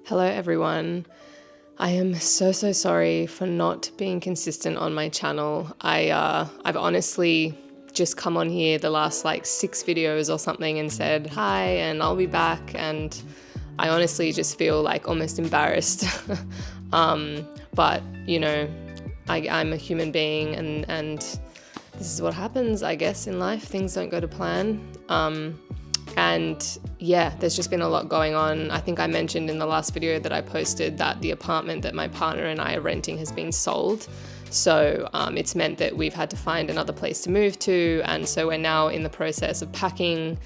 Hello everyone. I am so sorry for not being consistent on my channel. I've honestly just come on here the last 6 videos or something and said hi and I'll be back, and I honestly just feel almost embarrassed. But I'm a human being and this is what happens, I guess, in life. Things don't go to plan. And yeah, there's just been a lot going on. I think I mentioned in the last video that I posted that the apartment that my partner and I are renting has been sold. So it's meant that we've had to find another place to move to. And so we're now in the process of packing,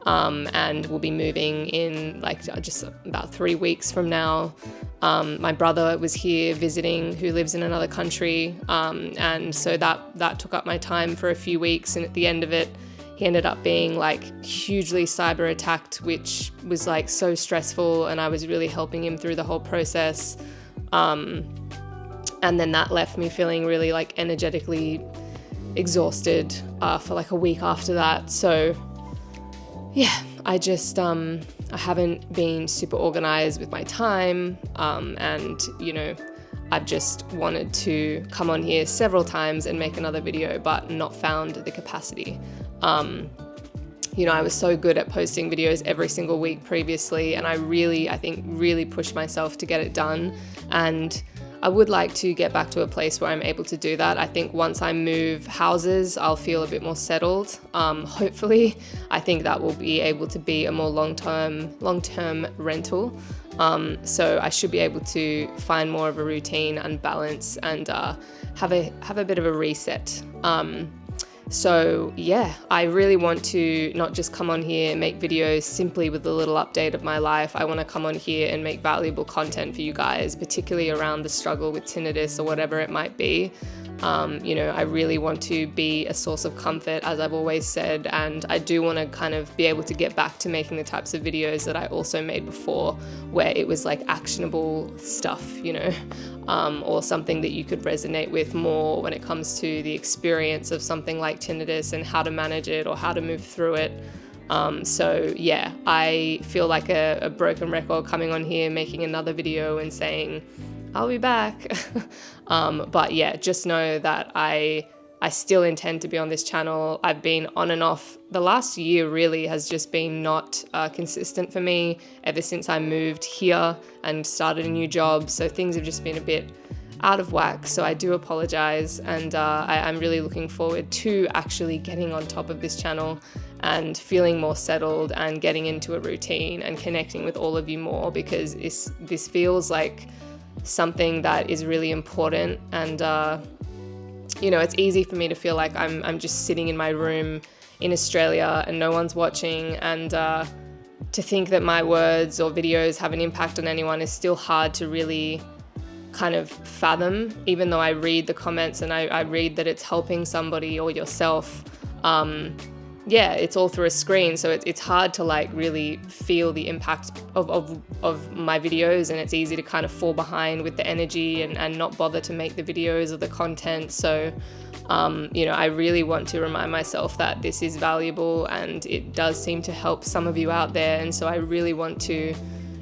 and we'll be moving in just about 3 weeks from now. My brother was here visiting, who lives in another country. And so that took up my time for a few weeks. And at the end of it, he ended up being hugely cyber attacked, which was so stressful, and I was really helping him through the whole process. And then that left me feeling really energetically exhausted for a week after that. So yeah, I just I haven't been super organized with my time, and I've just wanted to come on here several times and make another video, but not found the capacity. I was so good at posting videos every single week previously, and I think really pushed myself to get it done. And I would like to get back to a place where I'm able to do that. I think once I move houses, I'll feel a bit more settled. Hopefully, I think that will be able to be a more long-term rental. So I should be able to find more of a routine and balance and have a bit of a reset. So yeah, I really want to not just come on here and make videos simply with a little update of my life. I want to come on here and make valuable content for you guys, particularly around the struggle with tinnitus or whatever it might be. I really want to be a source of comfort, as I've always said, and I do want to kind of be able to get back to making the types of videos that I also made before, where it was actionable stuff, or something that you could resonate with more when it comes to the experience of something like tinnitus and how to manage it or how to move through it. So yeah, I feel like a broken record coming on here, making another video and saying, I'll be back. But yeah, just know that I still intend to be on this channel. I've been on and off. The last year really has just been not consistent for me ever since I moved here and started a new job. So things have just been a bit out of whack. So I do apologize. And I'm really looking forward to actually getting on top of this channel and feeling more settled and getting into a routine and connecting with all of you more, because this feels like something that is really important. And it's easy for me to feel like I'm just sitting in my room in Australia and no one's watching, and to think that my words or videos have an impact on anyone is still hard to really kind of fathom, even though I read the comments and I read that it's helping somebody or yourself. Yeah, it's all through a screen, so it's hard to really feel the impact of my videos, and it's easy to kind of fall behind with the energy and not bother to make the videos or the content. So I really want to remind myself that this is valuable and it does seem to help some of you out there, and so I really want to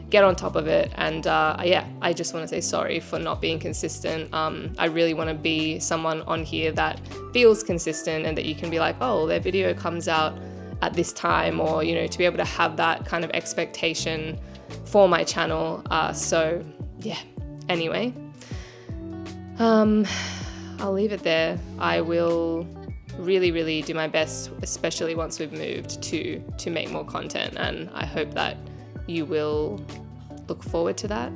get on top of it. And yeah, I just want to say sorry for not being consistent. I really want to be someone on here that feels consistent and that you can be like, oh, their video comes out at this time, or to be able to have that kind of expectation for my channel. So yeah, anyway, I'll leave it there. I will really do my best, especially once we've moved, to make more content, and I hope that you will look forward to that.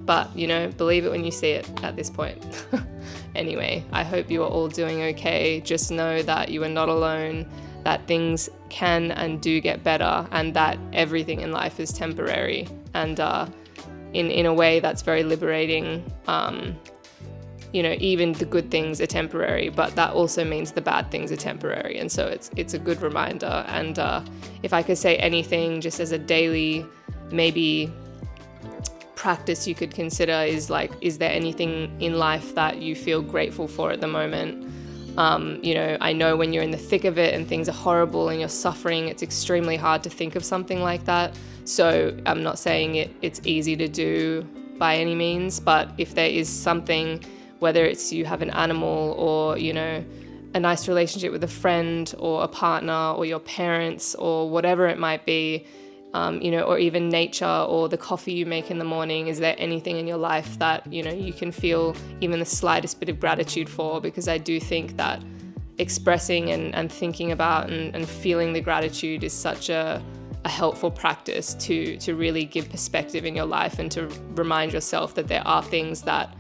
But believe it when you see it at this point. Anyway, I hope you are all doing okay. Just know that you are not alone, that things can and do get better, and that everything in life is temporary, and in a way that's very liberating. Even the good things are temporary, but that also means the bad things are temporary. And so it's a good reminder. And if I could say anything just as a daily, maybe practice you could consider is is there anything in life that you feel grateful for at the moment? I know when you're in the thick of it and things are horrible and you're suffering, it's extremely hard to think of something like that. So I'm not saying it's easy to do by any means, but if there is something, whether it's you have an animal or, a nice relationship with a friend or a partner or your parents or whatever it might be, or even nature or the coffee you make in the morning, is there anything in your life that, you can feel even the slightest bit of gratitude for? Because I do think that expressing and thinking about and feeling the gratitude is such a helpful practice to really give perspective in your life and to remind yourself that there are things that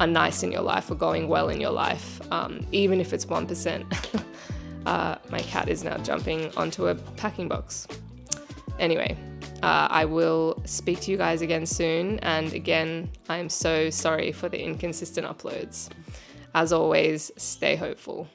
are nice in your life or going well in your life, even if it's 1%. My cat is now jumping onto a packing box. Anyway, I will speak to you guys again soon. And again, I'm so sorry for the inconsistent uploads. As always, stay hopeful.